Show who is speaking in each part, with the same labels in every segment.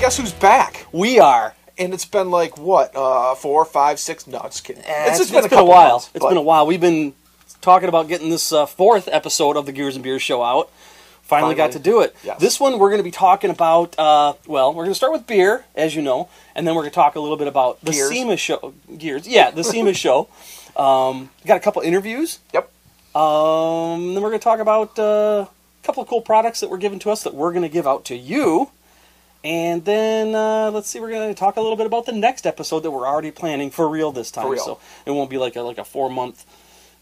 Speaker 1: guess who's back?
Speaker 2: We are.
Speaker 1: And it's been like, what, 4, 5, 6... No, just kidding.
Speaker 2: It's been a while. Months, it's been a while. We've been talking about getting this fourth episode of the Gears and Beers show out. Finally got to do it.
Speaker 1: Yes.
Speaker 2: This one we're going to be talking about, well, we're going to start with beer, as you know, and then we're going to talk a little bit about the SEMA show. Gears. Yeah, the SEMA show. Got a couple interviews.
Speaker 1: Yep.
Speaker 2: Then we're going to talk about a couple of cool products that were given to us that we're going to give out to you. And then, let's see, we're going to talk a little bit about the next episode that we're already planning for real this time. For real. So it won't be like a 4-month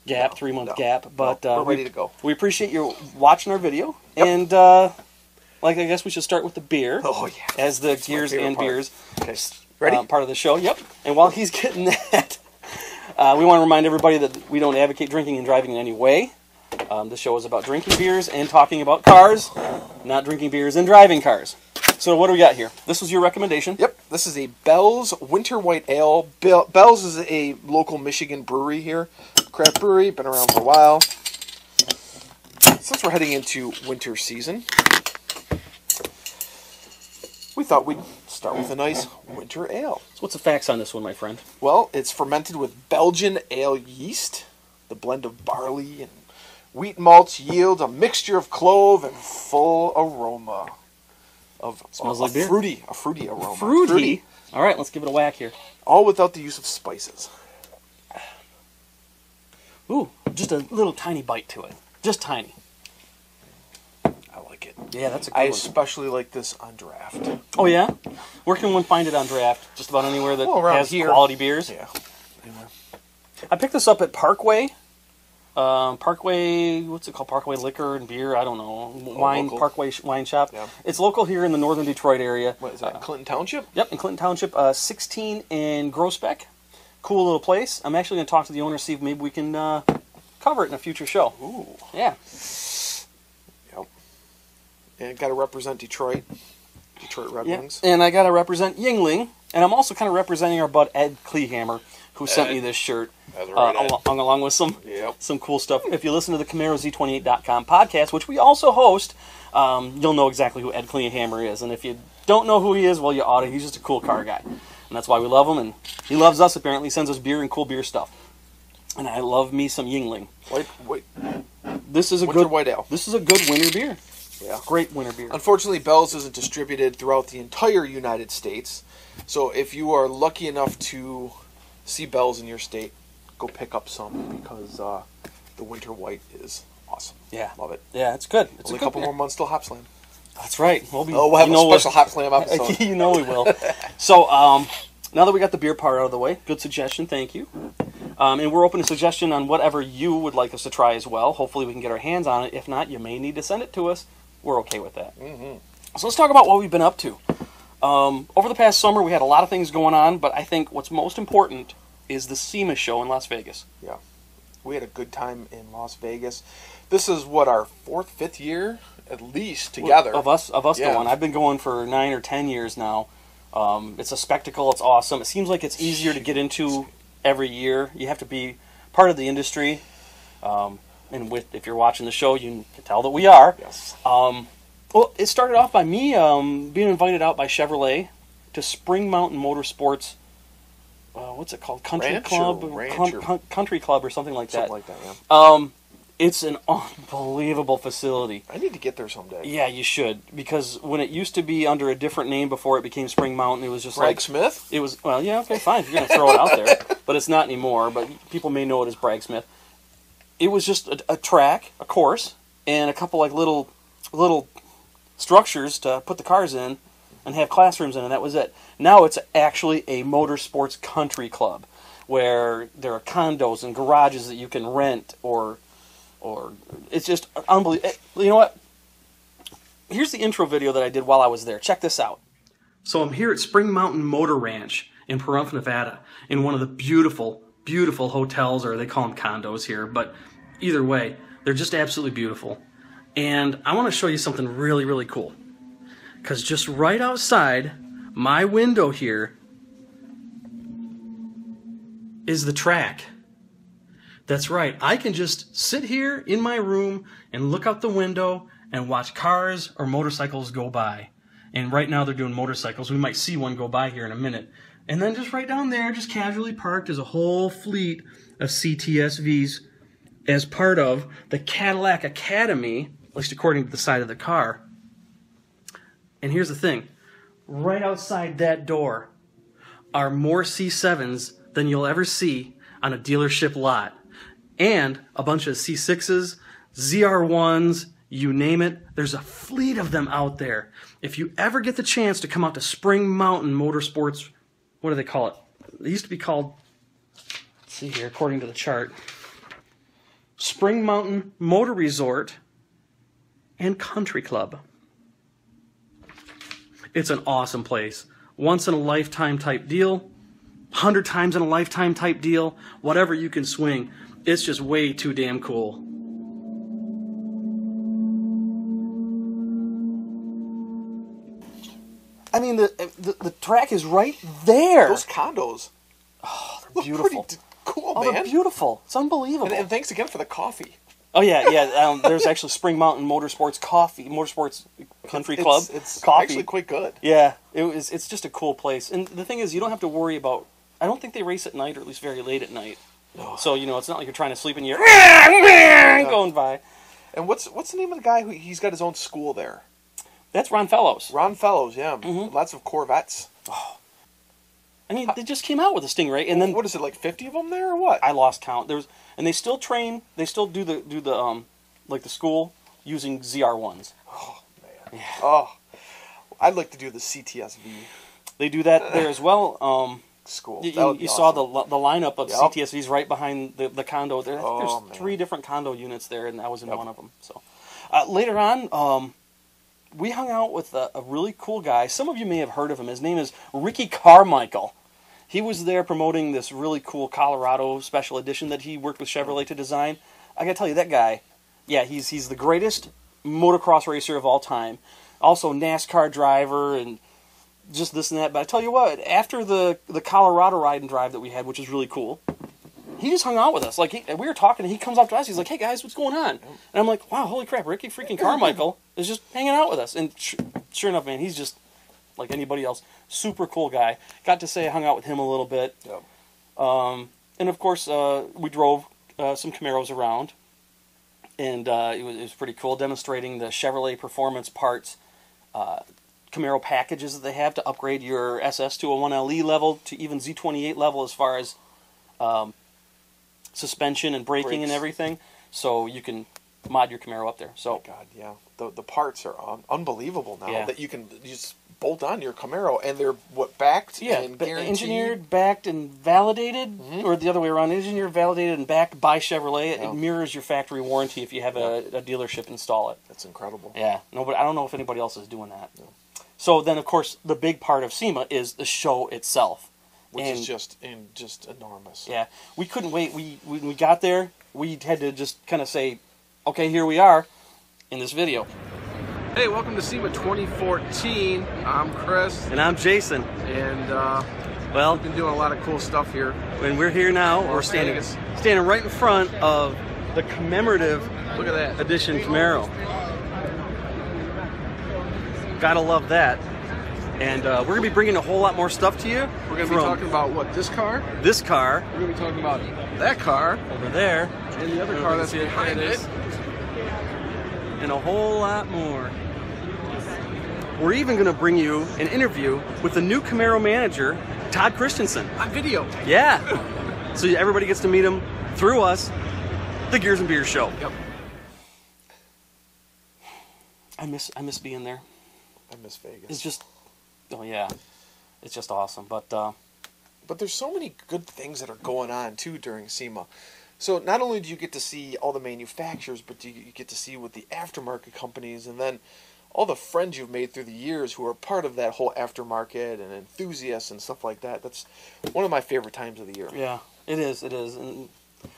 Speaker 2: gap, 3-month gap. But
Speaker 1: we're ready to go.
Speaker 2: We appreciate you watching our video. Yep. And, I guess we should start with the beer.
Speaker 1: Oh, yeah.
Speaker 2: As the Gears and Beers
Speaker 1: ready?
Speaker 2: Part of the show. Yep. And while he's getting that, we want to remind everybody that we don't advocate drinking and driving in any way. The show is about drinking beers and talking about cars, not drinking beers and driving cars. So what do we got here? This was your recommendation.
Speaker 1: Yep. This is a Bell's Winter White Ale. Bell's is a local Michigan brewery here. Craft brewery. Been around for a while. Since we're heading into winter season, we thought we'd start with a nice winter ale.
Speaker 2: So what's the facts on this one, my friend?
Speaker 1: Well, it's fermented with Belgian ale yeast. The blend of barley and wheat malts yields a mixture of clove and full aroma.
Speaker 2: Smells like beer.
Speaker 1: A fruity aroma.
Speaker 2: Fruity? All right, let's give it a whack here.
Speaker 1: All without the use of spices.
Speaker 2: Ooh, just a little tiny bite to it. Just tiny.
Speaker 1: I like it.
Speaker 2: Yeah, that's a good
Speaker 1: I
Speaker 2: one.
Speaker 1: especially like this on draft.
Speaker 2: Oh, yeah? Where can one find it on draft? Just about anywhere that has quality beers?
Speaker 1: Yeah. Anyway.
Speaker 2: I picked this up at Parkway. Parkway, what's it called? Parkway Liquor and Beer? I don't know. Parkway Wine Shop. Yeah. It's local here in the northern Detroit area.
Speaker 1: What is that, Clinton Township?
Speaker 2: Yep, in Clinton Township. 16 in Groesbeck. Cool little place. I'm actually going to talk to the owner, see if maybe we can cover it in a future show.
Speaker 1: Ooh.
Speaker 2: Yeah.
Speaker 1: Yep. And got to represent Detroit. Detroit Red Wings.
Speaker 2: And I got to represent Yuengling. And I'm also kind of representing our bud Ed Kleehammer, who sent me this shirt, along with some cool stuff. If you listen to the CamaroZ28.com podcast, which we also host, you'll know exactly who Ed Kleehammer is. And if you don't know who he is, well, you ought to. He's just a cool car guy. And that's why we love him, and he loves us, apparently. He sends us beer and cool beer stuff. And I love me some Yuengling.
Speaker 1: Wait.
Speaker 2: This is a
Speaker 1: winter
Speaker 2: good
Speaker 1: white ale.
Speaker 2: This is a good winter beer.
Speaker 1: Yeah.
Speaker 2: Great winter beer.
Speaker 1: Unfortunately, Bell's isn't distributed throughout the entire United States. So if you are lucky enough to see Bell's in your state, go pick up some, because the winter white is awesome.
Speaker 2: Yeah.
Speaker 1: Love it.
Speaker 2: Yeah, it's good. It's
Speaker 1: only a couple more months till Hop Slam.
Speaker 2: That's right.
Speaker 1: We'll have a special Hop Slam episode.
Speaker 2: You know we will. So, now that we got the beer part out of the way, good suggestion, thank you. And we're open to suggestion on whatever you would like us to try as well. Hopefully we can get our hands on it. If not, you may need to send it to us. We're okay with that.
Speaker 1: Mm-hmm.
Speaker 2: So let's talk about what we've been up to. Over the past summer, we had a lot of things going on, but I think what's most important is the SEMA show in Las Vegas.
Speaker 1: Yeah. We had a good time in Las Vegas. This is, what, our 4th, 5th year, at least, together.
Speaker 2: Of us going. I've been going for 9 or 10 years now. It's a spectacle. It's awesome. It seems like it's easier to get into every year. You have to be part of the industry. And if you're watching the show, you can tell that we are.
Speaker 1: Yes.
Speaker 2: Well, it started off by me being invited out by Chevrolet to Spring Mountain Motorsports. What's it called? Country Club or something like that.
Speaker 1: Something like that, yeah.
Speaker 2: It's an unbelievable facility.
Speaker 1: I need to get there someday.
Speaker 2: Yeah, you should, because when it used to be under a different name before it became Spring Mountain, it was just
Speaker 1: Bragg Smith?
Speaker 2: It was, well, yeah, okay, fine, if you're going to throw it out there. But it's not anymore, but people may know it as Bragg Smith. It was just a track, a course, and a couple like little structures to put the cars in and have classrooms in, and that was it. Now it's actually a motorsports country club where there are condos and garages that you can rent, or it's just unbelievable. You know what? Here's the intro video that I did while I was there. Check this out. So I'm here at Spring Mountain Motor Ranch in Pahrump, Nevada, in one of the beautiful, beautiful hotels, or they call them condos here, but either way, they're just absolutely beautiful. And I want to show you something really, really cool. Because just right outside my window here is the track. That's right. I can just sit here in my room and look out the window and watch cars or motorcycles go by. And right now they're doing motorcycles. We might see one go by here in a minute. And then just right down there, just casually parked, is a whole fleet of CTSVs as part of the Cadillac Academy, at least according to the side of the car. And here's the thing. Right outside that door are more C7s than you'll ever see on a dealership lot. And a bunch of C6s, ZR1s, you name it. There's a fleet of them out there. If you ever get the chance to come out to Spring Mountain Motorsports, what do they call it? It used to be called, let's see here, according to the chart, Spring Mountain Motor Resort and Country Club. It's an awesome place. Once in a lifetime type deal, 100 times in a lifetime type deal, whatever you can swing. It's just way too damn cool. I mean, the track is right there.
Speaker 1: Those condos.
Speaker 2: Oh, they're
Speaker 1: look
Speaker 2: beautiful.
Speaker 1: Pretty cool,
Speaker 2: oh,
Speaker 1: man.
Speaker 2: They're beautiful. It's unbelievable.
Speaker 1: And thanks again for the coffee.
Speaker 2: Oh yeah. There's actually Spring Mountain Motorsports Country Club.
Speaker 1: It's
Speaker 2: coffee.
Speaker 1: Actually quite good.
Speaker 2: Yeah, it's just a cool place. And the thing is, you don't have to worry about. I don't think they race at night, or at least very late at night.
Speaker 1: No.
Speaker 2: So it's not like you're trying to sleep and you're going by.
Speaker 1: And what's the name of the guy who he's got his own school there?
Speaker 2: That's Ron Fellows.
Speaker 1: Ron Fellows, yeah.
Speaker 2: Mm-hmm.
Speaker 1: Lots of Corvettes.
Speaker 2: Oh. I mean, they just came out with a Stingray, and then
Speaker 1: what is it, like 50 of them there, or what?
Speaker 2: I lost count. And they still train. They still do the like the school using ZR1s.
Speaker 1: Oh man.
Speaker 2: Yeah.
Speaker 1: Oh, I'd like to do the CTSV.
Speaker 2: They do that there as well.
Speaker 1: School.
Speaker 2: You
Speaker 1: awesome.
Speaker 2: saw the lineup of CTSVs right behind the condo there. I think there's 3 different condo units there, and I was in one of them. So later on, we hung out with a really cool guy. Some of you may have heard of him. His name is Ricky Carmichael. He was there promoting this really cool Colorado special edition that he worked with Chevrolet to design. I gotta tell you, that guy, yeah, he's the greatest motocross racer of all time. Also NASCAR driver and just this and that. But I tell you what, after the Colorado ride and drive that we had, which was really cool, he just hung out with us. Like we were talking, and he comes up to us. He's like, "Hey guys, what's going on?" And I'm like, "Wow, holy crap! Ricky freaking Carmichael is just hanging out with us." And sure enough, man, he's just like anybody else. Super cool guy. Got to say I hung out with him a little bit.
Speaker 1: Yep.
Speaker 2: And of course, we drove some Camaros around, and it was pretty cool, demonstrating the Chevrolet Performance Parts Camaro packages that they have to upgrade your SS to a 1LE level to even Z28 level as far as suspension and braking and everything, so you can mod your Camaro up there. So
Speaker 1: God, yeah, the parts are unbelievable now that you can just bolt on your Camaro, and they're backed and guaranteed.
Speaker 2: Engineered, backed, and validated, or the other way around, engineered, validated, and backed by Chevrolet. It mirrors your factory warranty if you have a dealership install it.
Speaker 1: That's incredible.
Speaker 2: Yeah, I don't know if anybody else is doing that. No. So then, of course, the big part of SEMA is the show itself.
Speaker 1: Which is just enormous.
Speaker 2: Yeah, we couldn't wait. When we got there, we had to just kind of say, okay, here we are in this video.
Speaker 3: Hey, welcome to SEMA 2014. I'm Chris.
Speaker 2: And I'm Jason.
Speaker 3: And
Speaker 2: well,
Speaker 3: we've been doing a lot of cool stuff here.
Speaker 2: When we're here now, we're standing right in front of the commemorative
Speaker 3: Look at that.
Speaker 2: edition Camaro. Gotta love that. And we're going to be bringing a whole lot more stuff to you.
Speaker 3: We're going to be talking about what? This car?
Speaker 2: This car.
Speaker 3: We're going to be talking about that car.
Speaker 2: Over there.
Speaker 3: And the other car that's behind it.
Speaker 2: And a whole lot more. We're even going to bring you an interview with the new Camaro manager, Todd Christensen.
Speaker 3: On video.
Speaker 2: Yeah. So everybody gets to meet him through us, the Gears and Beers show.
Speaker 3: Yep.
Speaker 2: I miss being there.
Speaker 1: I miss Vegas.
Speaker 2: It's just, oh yeah, it's just awesome. But
Speaker 1: there's so many good things that are going on too during SEMA. So not only do you get to see all the manufacturers, but you get to see what the aftermarket companies, and then all the friends you've made through the years who are part of that whole aftermarket and enthusiasts and stuff like that. That's one of my favorite times of the year.
Speaker 2: Yeah, it is. It is. And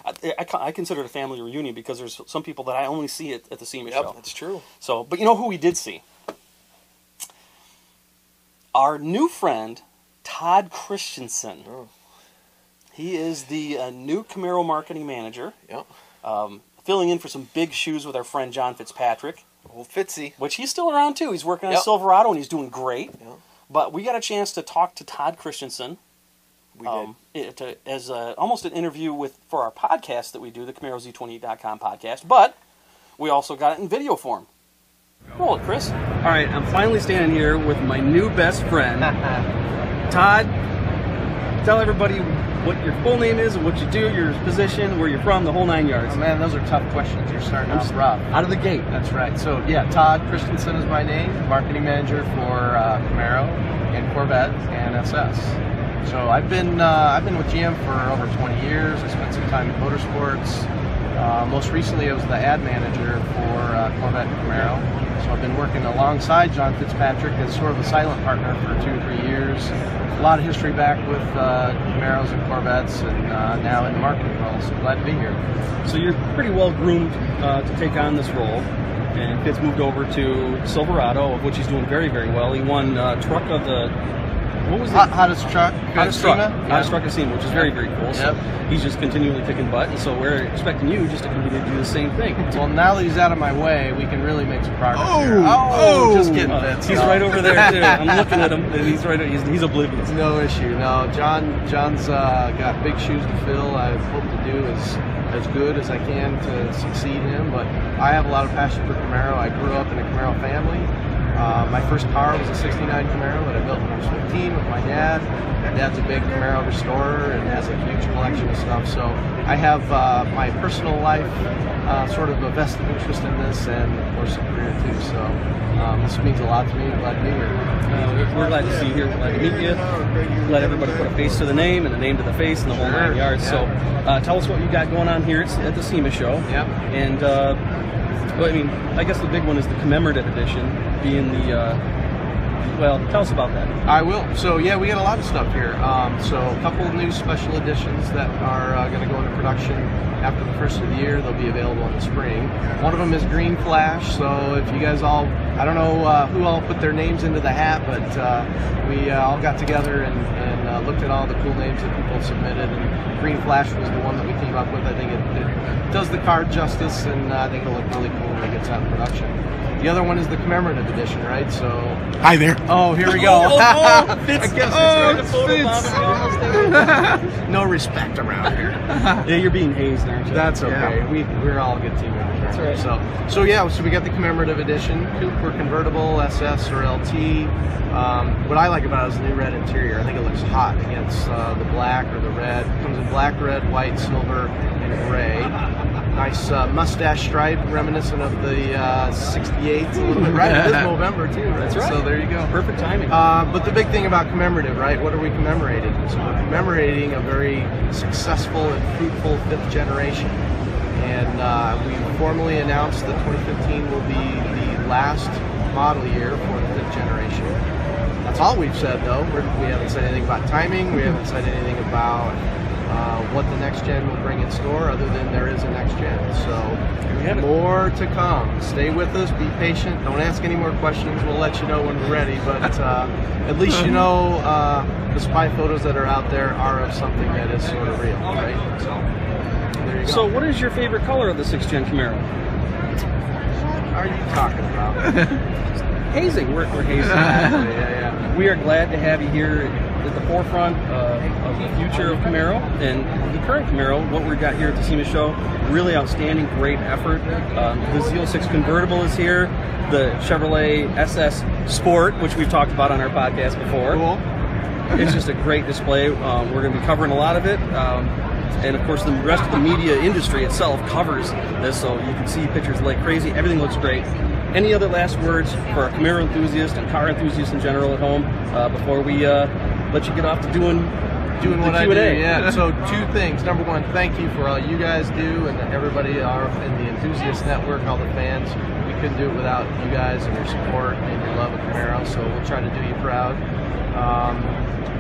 Speaker 2: I consider it a family reunion because there's some people that I only see at the SEMA show.
Speaker 1: That's true.
Speaker 2: So, but you know who we did see? Our new friend, Todd Christensen.
Speaker 1: Oh.
Speaker 2: He is the new Camaro Marketing Manager.
Speaker 1: Yep.
Speaker 2: Filling in for some big shoes with our friend John Fitzpatrick.
Speaker 1: Old Fitzy.
Speaker 2: which he's still around too. He's working on a
Speaker 1: Yep.
Speaker 2: Silverado and he's doing great.
Speaker 1: Yep.
Speaker 2: But we got a chance to talk to Todd Christensen.
Speaker 1: We did.
Speaker 2: As almost an interview for our podcast that we do, the CamaroZ28.com podcast. But we also got it in video form. Roll it, Chris. All right, I'm finally standing here with my new best friend, Todd. Tell everybody what your full name is and what you do, your position, where you're from, the whole 9 yards.
Speaker 4: Oh man, those are tough questions. You're starting out rough.
Speaker 2: Out of the gate.
Speaker 4: That's right. So yeah, Todd Christensen is my name, marketing manager for Camaro and Corvette and SS. So I've been with GM for over 20 years. I spent some time in Motorsports. Most recently, I was the ad manager for Corvette and Camaro. So I've been working alongside John Fitzpatrick as sort of a silent partner for 2 or 3 years. A lot of history back with Camaros and Corvettes, and now in the marketing role. So glad to be here.
Speaker 2: So you're pretty well groomed to take on this role. And Fitz moved over to Silverado, of which he's doing very, very well. He won truck of the... What was the
Speaker 4: hottest truck?
Speaker 2: Hottest truck of SEMA, which is very, very cool. So
Speaker 4: Yep.
Speaker 2: he's just continually kicking butt, and so we're expecting you just to continue to do the same thing.
Speaker 4: Well, now that he's out of my way, we can really make some progress here.
Speaker 1: Oh!
Speaker 4: Just kidding, Fitz.
Speaker 2: He's right over there too. I'm looking at him, and he's right. He's oblivious.
Speaker 4: No issue. No, John's got big shoes to fill. I hope to do as good as I can to succeed him, but I have a lot of passion for Camaro. I grew up in a Camaro family. My first car was a '69 Camaro that I built when I was 15 with my dad. My dad's a big Camaro restorer and has a huge collection of stuff. So I have my personal life sort of a vested interest in this, and of course a career too. So this means a lot to me. I'm glad to be here.
Speaker 2: We're glad to see you here. We're glad to meet you. Let everybody put a face to the name and the name to the face and the whole 9 yards.
Speaker 4: Yeah.
Speaker 2: So tell us what you got going on here at the SEMA show.
Speaker 4: Yep.
Speaker 2: And well, I mean, I guess the big one is the commemorative edition, being the. Well, tell us about that.
Speaker 4: I will. So yeah, we got a lot of stuff here. So a couple of new special editions that are going to go into production after the first of the year. They'll be available in the spring. One of them is Green Flash. So if you guys all, I don't know who all put their names into the hat, but we all got together and looked at all the cool names that people submitted, and Green Flash was the one that we came up with. I think it does the car justice, and I think it'll look really cool when it gets out in production. The other one is the commemorative edition, right? So
Speaker 1: Hi there.
Speaker 4: oh, here we go.
Speaker 2: Fitz,
Speaker 4: No respect around here.
Speaker 2: Yeah, you're being hazed, aren't you?
Speaker 4: That's okay.
Speaker 2: Yeah.
Speaker 4: We're all good team members.
Speaker 2: That's right.
Speaker 4: So we got the commemorative edition, coupe or convertible, SS or LT. What I like about it is the new red interior. I think it looks hot against the black or the red. It comes in black, red, white, silver, and gray. Nice mustache stripe, reminiscent of the 68, a little bit right. It is November too, right?
Speaker 2: That's right.
Speaker 4: So there you go.
Speaker 2: Perfect timing.
Speaker 4: But the big thing about commemorative, right? What are we commemorating? So we're commemorating a very successful and fruitful 5th generation. And we formally announced that 2015 will be the last model year for the 5th generation. That's all we've said, though. We haven't said anything about timing. We haven't said anything about what the next gen will bring in store, other than there is a next gen. So more to come. Stay with us. Be patient. Don't ask any more questions. We'll let you know when we're ready. But at least you know the spy photos that are out there are of something that is sort of real, right? So there you go.
Speaker 2: So what is your favorite color of the 6th Gen Camaro?
Speaker 4: What are you talking about?
Speaker 2: Hazing. We're hazing.
Speaker 4: Yeah.
Speaker 2: We are glad to have you here at the forefront of the future of Camaro and the current Camaro. What we've got here at the SEMA show, really outstanding, great effort. The Z06 convertible is here. The Chevrolet SS Sport, which we've talked about on our podcast before.
Speaker 4: Cool.
Speaker 2: It's just a great display. We're going to be covering a lot of it. And of course, the rest of the media industry itself covers this, so you can see pictures like crazy. Everything looks great. Any other last words for our Camaro enthusiasts and car enthusiasts in general at home before we let you get off to doing
Speaker 4: what I do? Yeah. So 2 things. Number 1, thank you for all you guys do, and everybody in the enthusiast network, all the fans. We couldn't do it without you guys and your support and your love of Camaro. So we'll try to do you proud.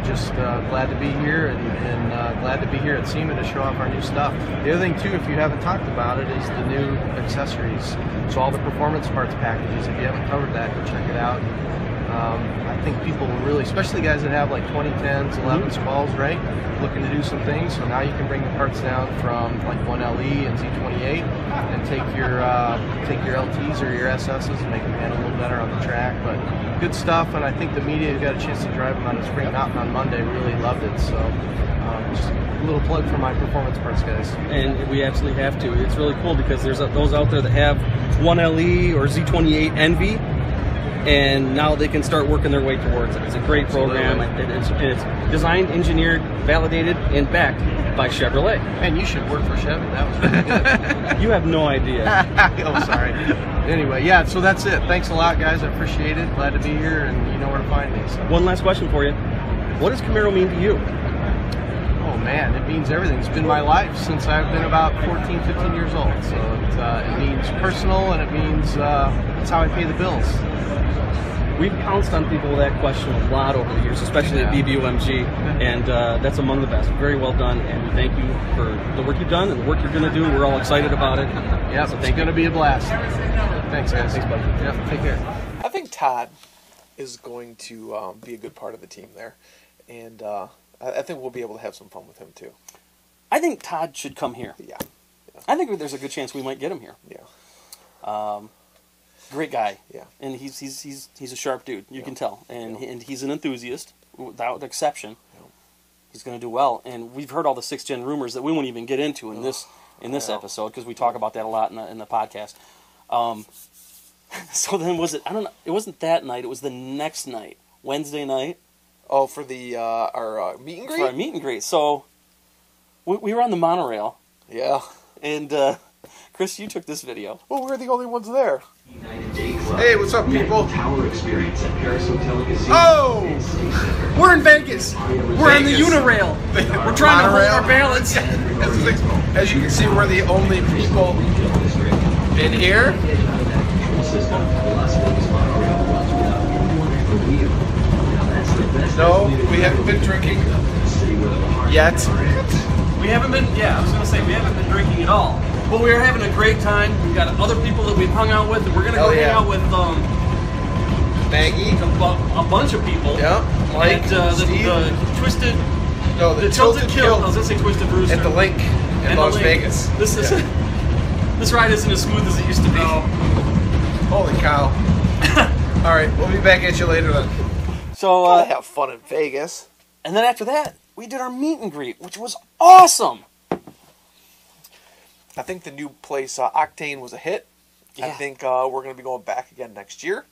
Speaker 4: Just glad to be here and glad to be here at SEMA to show off our new stuff. The other thing too, if you haven't talked about it, is the new accessories. So all the performance parts packages. If you haven't covered that, go check it out. I think people will really, especially guys that have like 2010s, 11s, 12s, right, looking to do some things. So now you can bring the parts down from like 1LE and Z28 and take your LTs or your SSs and make them handle a little better on the track. But good stuff, and I think the media who got a chance to drive them out of Spring Mountain on Monday really loved it. So just a little plug for my performance parts guys.
Speaker 2: And we absolutely have to. It's really cool because there's those out there that have 1LE or Z28 Envy, and now they can start working their way towards it. It's a great program. It's designed, engineered, validated, and backed by Chevrolet.
Speaker 4: And you should work for Chevy. That was really good.
Speaker 2: You have no idea.
Speaker 4: Oh, sorry. Anyway, yeah, so that's it. Thanks a lot, guys. I appreciate it. Glad to be here, and you know where to find me. So.
Speaker 2: One last question for you. What does Camaro mean to you?
Speaker 4: Oh, man, it means everything. It's been my life since I've been about 14, 15 years old. So it means personal, and it means it's how I pay the bills.
Speaker 2: We've pounced on people with that question a lot over the years, especially at BBUMG, and that's among the best. Very well done, and we thank you for the work you've done and the work you're going to do. We're all excited about it.
Speaker 4: Yeah, so it's going to be a blast. Thanks, guys.
Speaker 2: Thanks, buddy.
Speaker 4: Yep, take care.
Speaker 1: I think Todd is going to be a good part of the team there, and I think we'll be able to have some fun with him too.
Speaker 2: I think Todd should come here.
Speaker 1: Yeah.
Speaker 2: I think there's a good chance we might get him here.
Speaker 1: Yeah.
Speaker 2: Great guy.
Speaker 1: Yeah.
Speaker 2: And he's a sharp dude. You can tell, and he's an enthusiast without exception. Yeah. He's going to do well. And we've heard all the 6th gen rumors that we won't even get into in this episode because we talk about that a lot in the podcast. So then I don't know. It wasn't that night. It was the next night, Wednesday night.
Speaker 1: Oh, for the our meet and greet.
Speaker 2: For our meet and greet. So we were on the monorail.
Speaker 1: Yeah.
Speaker 2: And Chris, you took this video.
Speaker 1: Well, we're the only ones there.
Speaker 3: Hey, what's up, people?
Speaker 1: Oh! We're in Vegas.
Speaker 2: We're on the Unorail. We're trying to hold our balance.
Speaker 3: As you can see, we're the only people in here. No, we haven't been drinking yet.
Speaker 2: We haven't been, I was going to say, we haven't been drinking at all. But we are having a great time. We've got other people that we've hung out with, and we're going to go hang out with
Speaker 3: Maggie.
Speaker 2: A bunch of people.
Speaker 3: Yeah, Mike, Steve.
Speaker 2: The Twisted...
Speaker 3: No, the Tilted Kill.
Speaker 2: I was going to say Twisted Rooster.
Speaker 3: At the link in Las Vegas.
Speaker 2: This ride isn't as smooth as it used to be.
Speaker 3: No. Holy cow. All right, we'll be back at you later then.
Speaker 2: So,
Speaker 1: Gotta have fun in Vegas.
Speaker 2: And then after that, we did our meet and greet, which was awesome.
Speaker 1: I think the new place, Octane, was a hit. Yeah. I think we're going to be going back again next year.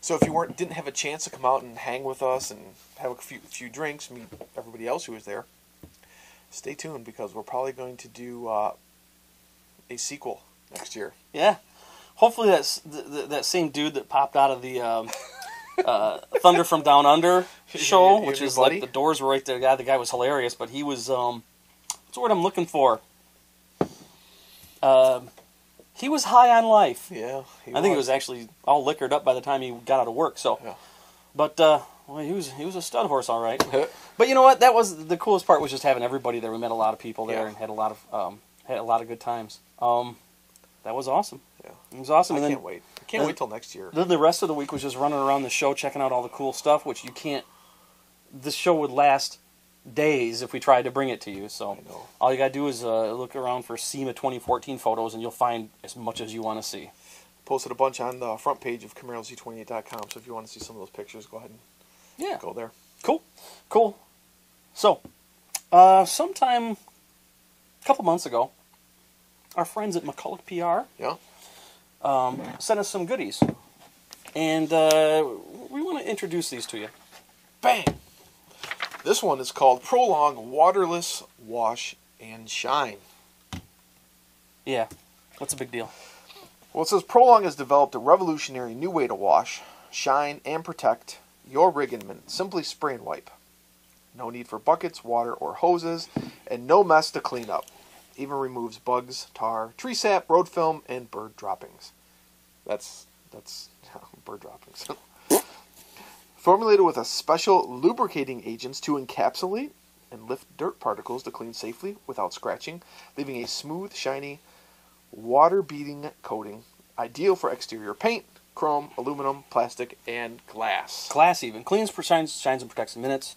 Speaker 1: So if you didn't have a chance to come out and hang with us and have a few drinks, meet everybody else who was there, stay tuned because we're probably going to do a sequel next year.
Speaker 2: Yeah. Hopefully that's that same dude that popped out of the Thunder from Down Under show, which is like the doors were right there. The guy was hilarious, but he was, what's the word I'm looking for? He was high on life.
Speaker 1: Yeah,
Speaker 2: I think he was actually all liquored up by the time he got out of work. So,
Speaker 1: yeah.
Speaker 2: But well, he was a stud horse, all right. But you know what? That was the coolest part was just having everybody there. We met a lot of people there and had a lot of good times. That was awesome. Yeah, it was awesome.
Speaker 1: I can't wait. I can't wait till next year.
Speaker 2: Then the rest of the week was just running around the show, checking out all the cool stuff, which you can't. This show would last days if we tried to bring it to you. So all you gotta do is look around for SEMA 2014 photos, and you'll find as much as you want to see.
Speaker 1: Posted a bunch on the front page of CamaroZ28.com, so if you want to see some of those pictures, go ahead and go there.
Speaker 2: Cool. So, sometime a couple months ago, our friends at McCulloch PR sent us some goodies, and we want to introduce these to you.
Speaker 1: Bang! This one is called Prolong Waterless Wash and Shine.
Speaker 2: Yeah, what's a big deal?
Speaker 1: Well, it says Prolong has developed a revolutionary new way to wash, shine, and protect your rig and simply spray and wipe. No need for buckets, water, or hoses, and no mess to clean up. Even removes bugs, tar, tree sap, road film, and bird droppings. That's bird droppings. Formulated with a special lubricating agents to encapsulate and lift dirt particles to clean safely without scratching, leaving a smooth, shiny, water-beating coating, ideal for exterior paint, chrome, aluminum, plastic, and glass.
Speaker 2: Glass even. Cleans, shines, and protects in minutes.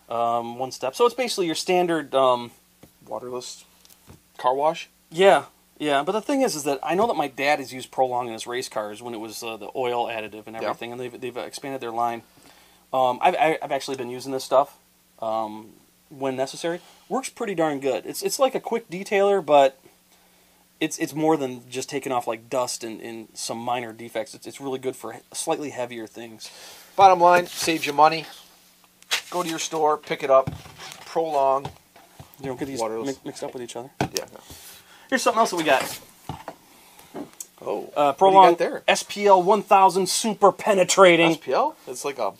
Speaker 2: One step. So it's basically your standard...
Speaker 1: Waterless car wash?
Speaker 2: Yeah. Yeah, but the thing is that I know that my dad has used Prolong in his race cars when it was the oil additive and everything, and they've expanded their line. I've actually been using this stuff when necessary. Works pretty darn good. It's like a quick detailer, but it's more than just taking off like dust and some minor defects. It's really good for slightly heavier things.
Speaker 1: Bottom line, saves you money. Go to your store, pick it up. Prolong.
Speaker 2: You don't get these mixed up with each other.
Speaker 1: Yeah. No.
Speaker 2: Here's something else that we got.
Speaker 1: Oh,
Speaker 2: Prolong
Speaker 1: what do you got there?
Speaker 2: SPL 1000 super penetrating.
Speaker 1: SPL? It's like a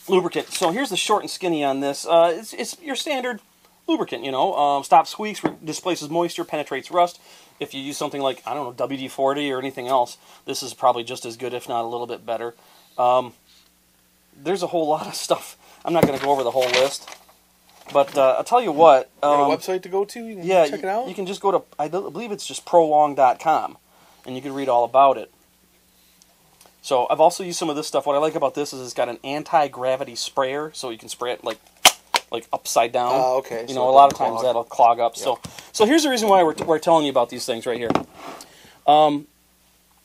Speaker 2: lubricant. So here's the short and skinny on this. It's your standard lubricant, you know. Stops squeaks, displaces moisture, penetrates rust. If you use something like, I don't know, WD-40 or anything else, this is probably just as good, if not a little bit better. There's a whole lot of stuff. I'm not going to go over the whole list. But I'll tell you what.
Speaker 1: You got a website to go to? You can check it out?
Speaker 2: You can just go to, I believe it's just prolong.com, and you can read all about it. So I've also used some of this stuff. What I like about this is it's got an anti-gravity sprayer, so you can spray it like upside down.
Speaker 1: Okay.
Speaker 2: You know, a lot of times that'll clog up. Yeah. So here's the reason why we're telling you about these things right here.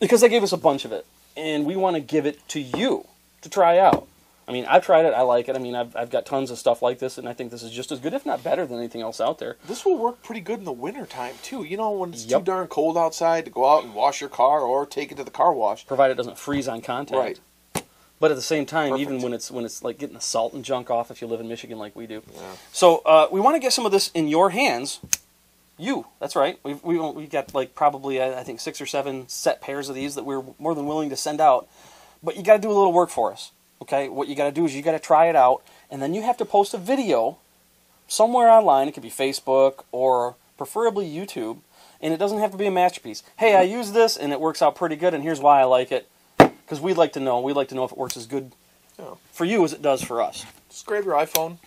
Speaker 2: Because they gave us a bunch of it, and we want to give it to you to try out. I mean, I've tried it. I like it. I mean, I've got tons of stuff like this, and I think this is just as good, if not better, than anything else out there.
Speaker 1: This will work pretty good in the winter time, too. You know, when it's too darn cold outside to go out and wash your car or take it to the car wash.
Speaker 2: Provided it doesn't freeze on contact.
Speaker 1: Right.
Speaker 2: But at the same time, even when it's like getting the salt and junk off, if you live in Michigan like we do.
Speaker 1: Yeah.
Speaker 2: So we want to get some of this in your hands. You, that's right. We've got like probably, I think, 6 or 7 set pairs of these that we're more than willing to send out. But you got to do a little work for us. Okay, what you got to do is you got to try it out, and then you have to post a video somewhere online. It could be Facebook or preferably YouTube, and it doesn't have to be a masterpiece. Hey, I use this, and it works out pretty good, and here's why I like it. Because we'd like to know. We'd like to know if it works as good for you as it does for us.
Speaker 1: Just grab your iPhone,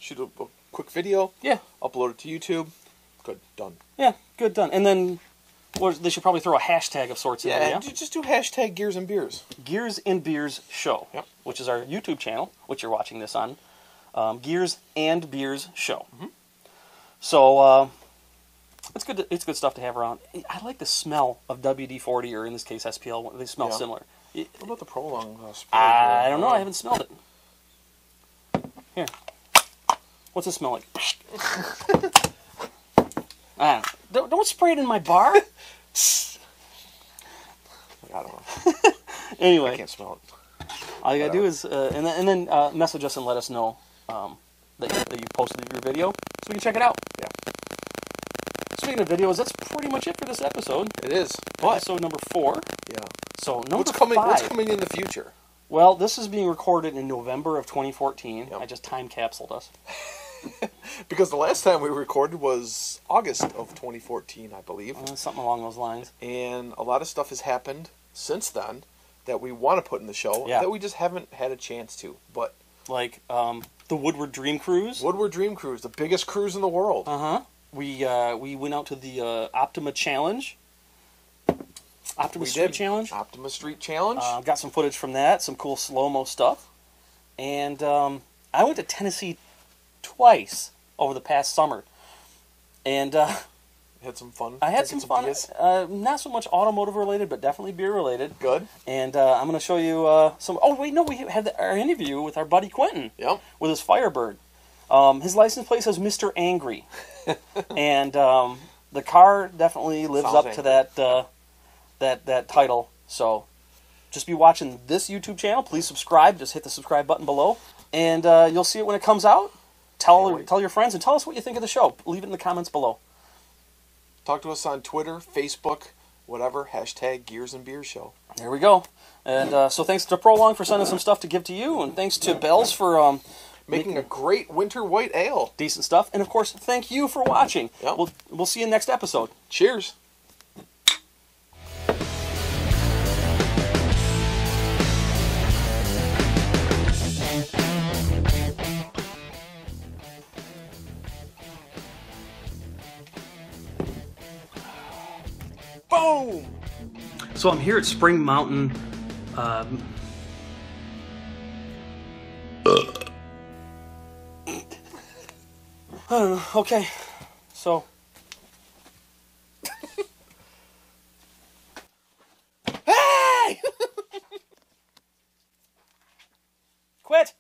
Speaker 1: shoot a quick video, upload it to YouTube. Good, done.
Speaker 2: Yeah, good, done. And then... well, they should probably throw a hashtag of sorts in there, yeah?
Speaker 1: Just do hashtag Gears and Beers.
Speaker 2: Gears and Beers Show, which is our YouTube channel, which you're watching this on. Gears and Beers Show. Mm-hmm. So, it's good. It's good stuff to have around. I like the smell of WD-40, or in this case SPL. They smell similar.
Speaker 1: What about the Prolong spray?
Speaker 2: I don't know. I haven't smelled it. Here. What's it smell like? Don't spray it in my bar.
Speaker 1: I don't know.
Speaker 2: Anyway,
Speaker 1: I can't smell it.
Speaker 2: All you gotta do is, and then message us and let us know that you posted your video, so we can check it out.
Speaker 1: Yeah.
Speaker 2: Speaking of videos, that's pretty much it for this episode.
Speaker 1: It is.
Speaker 2: Episode number 4.
Speaker 1: Yeah.
Speaker 2: So number
Speaker 1: what's coming?
Speaker 2: 5.
Speaker 1: What's coming in the future?
Speaker 2: Well, this is being recorded in November of 2014. I just time capsuled us.
Speaker 1: Because the last time we recorded was August of 2014, I believe.
Speaker 2: Something along those lines.
Speaker 1: And a lot of stuff has happened since then that we want to put in the show that we just haven't had a chance to. But
Speaker 2: like the Woodward Dream Cruise.
Speaker 1: Woodward Dream Cruise, the biggest cruise in the world.
Speaker 2: We went out to the Optima Challenge. Optima Street Challenge.
Speaker 1: Optima Street Challenge.
Speaker 2: Got some footage from that. Some cool slow-mo stuff. And I went to Tennessee twice over the past summer, and
Speaker 1: had some fun.
Speaker 2: I had some fun. Not so much automotive related, but definitely beer related.
Speaker 1: Good.
Speaker 2: And I'm going to show you some. Oh wait, no, we had our interview with our buddy Quentin.
Speaker 1: Yep. With
Speaker 2: his Firebird. His license plate says Mr. Angry, and the car definitely lives up to that title. So just be watching this YouTube channel. Please subscribe. Just hit the subscribe button below, and you'll see it when it comes out. Tell your friends and tell us what you think of the show. Leave it in the comments below.
Speaker 1: Talk to us on Twitter, Facebook, whatever. Hashtag Gears and Beers Show.
Speaker 2: There we go. And so thanks to Prolong for sending some stuff to give to you, and thanks to Bells for
Speaker 1: making a great winter white ale.
Speaker 2: Decent stuff. And of course, thank you for watching.
Speaker 1: Yep.
Speaker 2: We'll see you next episode.
Speaker 1: Cheers. Boom!
Speaker 2: So I'm here at Spring Mountain. I don't know. Okay, so. Hey! Quit!